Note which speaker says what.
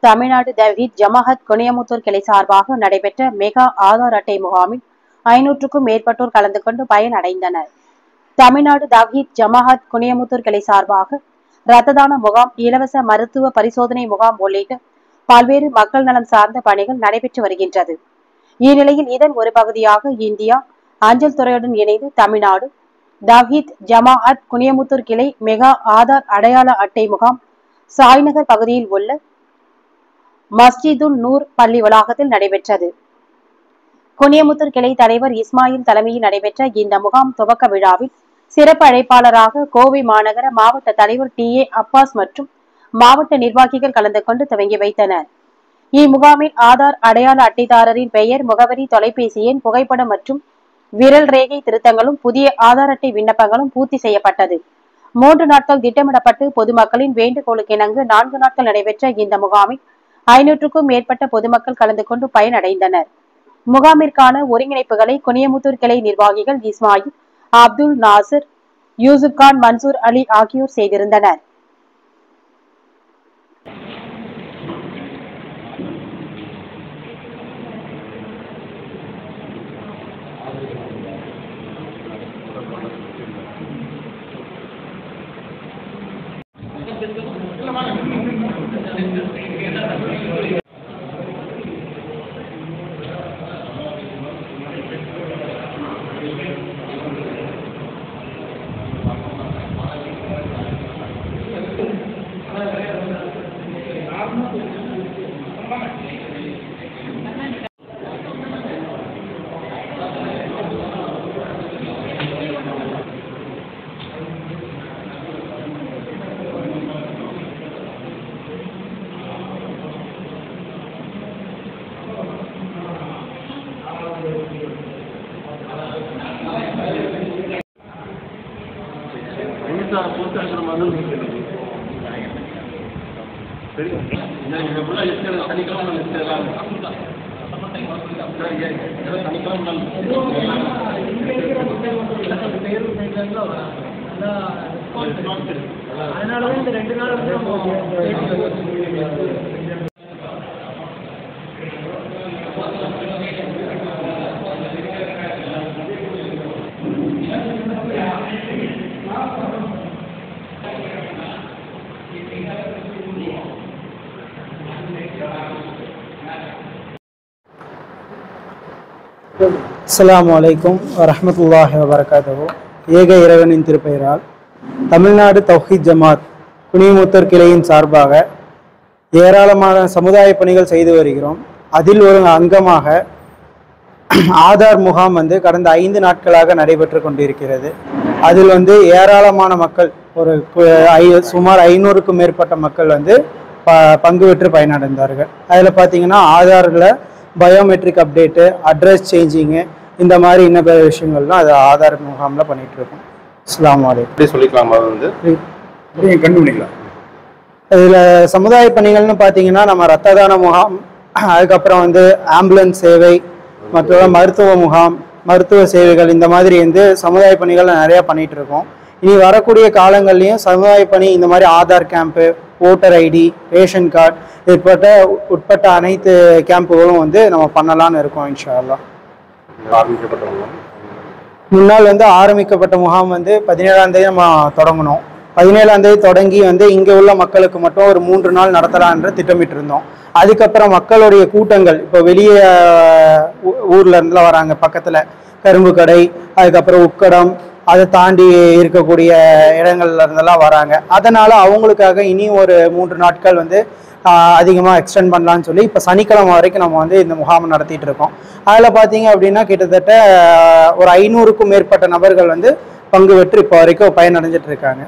Speaker 1: தமிழ்நாடு தவ்ஹீத் ஜமாஅத் குனியமுத்தூர் கிளை சார்பாக நடைபெற்ற மெகா ஆதார் அட்டை முகாமில் 500க்கும் மேற்பட்டோர் கலந்து கொண்டு பயனடைந்தனர். தமிழ்நாடு தவ்ஹீத் ஜமாஅத் குனியமுத்தூர் கிளை சார்பாக இரத்த தான முகாம், இலவச மருத்துவ பரிசோதனை முகாம் உள்ளிட்ட பல்வேறு மக்கள் நலம் சார்ந்த பணிகள் நடைபெற்று வருகின்றது. இந்நிலையில் இதன் ஒரு பகுதியாக இந்தியா அஞ்சல் துறையுடன் இணைந்து தமிழ்நாடு தவ்ஹீத் ஜமாஅத் குனியமுத்தூர் கிளை மெகா ஆதார் அடையாள அட்டை முகாம் சாய்நகர் பகுதியில் உள்ள மஸ்ஜிதுன் நூர் பள்ளி வளாகத்தில் நடைபெற்றது. குனியமுத்தூர் கிளை தலைவர் இஸ்மாயில் தலைமையில் நடைபெற்ற இந்த முகாம் துவக்க விழாவில் சிறப்பு அழைப்பாளராக கோவை மாநகர மாவட்ட தலைவர் TA அப்பாஸ் மற்றும் மாவட்ட நிர்வாகிகள் கலந்து கொண்டு துவங்கி வைத்தனர். இம்முகாமில் ஆதார் அடையாள அட்டைதாரரின் பெயர், முகவரி, தொலைபேசி எண், புகைப்படம் மற்றும் விரல் ரேகை திருத்தங்களும் புதிய ஆதார் அட்டை விண்ணப்பங்களும் பூர்த்தி செய்யப்பட்டது. 3 நாட்கள் திட்டமிடப்பட்டு பொதுமக்களின் வேண்டுகோளுக்கிணங்க 4 நாட்கள் நடைபெற்ற இந்த முகாமில் 500க்கும் மேற்பட்ட பொதுமக்கள் கலந்து கொண்டு பயனடைந்தனர். முகாமிற்கான ஒருங்கிணைப்புகளை குனியமுத்தூர் கிளை நிர்வாகிகள் இஸ்மாயில், அப்துல் நாசர், யூசுப் கான், மன்சூர் அலி ஆகியோர் செய்திருந்தனர்.
Speaker 2: அஸ்ஸலாமு அலைக்கும் வரஹ்மத்துல்லாஹி வபரகாத்துஹு. ஏக இறைவனின் திருப்பெயரால் தமிழ்நாடு தவ்ஹீத் ஜமாத் குனியமுத்தூர் கிளையின் சார்பாக ஏராளமான சமுதாய பணிகள் செய்து வருகிறோம். அதில் ஒரு அங்கமாக ஆதார் முகாம் கடந்த 5 நாட்களாக நடைபெற்று கொண்டிருக்கிறது. அதில் ஏராளமான மக்கள், சுமார் 500க்கும் மேற்பட்ட மக்கள் பங்கு பெற்று பயனடைந்தார்கள். அதில் பார்த்தீங்கன்னா ஆதாரில் பயோமெட்ரிக் அப்டேட்டு, அட்ரஸ் சேஞ்சிங்கு, இந்த மாதிரி இன்ன பிற விஷயங்கள்லாம் அது ஆதார் முகாமில் பண்ணிகிட்டு இருக்கோம். அஸ்ஸலாமு அலைக்கும்
Speaker 3: சொல்லிக்கலாமா? கண்டுபிடிக்கலாம்.
Speaker 2: இதில் சமுதாய பணிகள்னு பார்த்தீங்கன்னா நம்ம இரத்த தான முகாம், அதுக்கப்புறம் ஆம்புலன்ஸ் சேவை, மற்றும் மருத்துவ முகாம், மருத்துவ சேவைகள், இந்த மாதிரி சமுதாய பணிகள் நிறையா பண்ணிகிட்டு இருக்கோம். இனி வரக்கூடிய காலங்கள்லையும் சமுதாய பணி இந்த மாதிரி Aadhaar camp, voter ID, ration card உட்பட்ட அனைத்து கேம்புகளும் நம்ம பண்ணலான்னு இருக்கோம் இன்ஷா அல்லாஹ். முன்னால் ஆரம்பிக்கப்பட்ட முகாம் 17ஆம் தேதி நம்ம தொடங்கணும். 17ஆம் தேதி தொடங்கி இங்கே உள்ள மக்களுக்கு மட்டும் ஒரு 3 நாள் நடத்தலாம் என்று திட்டமிட்டு இருந்தோம். அதுக்கப்புறம் மக்களுடைய கூட்டங்கள் இப்போ வெளியே ஊர்ல இருந்துலாம் வராங்க, பக்கத்தில் கரும்பு கடை, அதுக்கப்புறம் உக்கடம், அதை தாண்டி இருக்கக்கூடிய இடங்கள்ல இருந்தெல்லாம் வராங்க. அதனால் அவங்களுக்காக இனி ஒரு 3 நாட்கள் அதிகமாக எக்ஸ்டெண்ட் பண்ணலான்னு சொல்லி இப்போ சனிக்கிழமை வரைக்கும் நம்ம இந்த முகாமை நடத்திட்டு இருக்கோம். அதில் பார்த்தீங்க அப்படின்னா கிட்டத்தட்ட ஒரு 500க்கும் மேற்பட்ட நபர்கள் பங்கு பெற்று இப்போ வரைக்கும் பயனடைஞ்சிட்டு இருக்காங்க.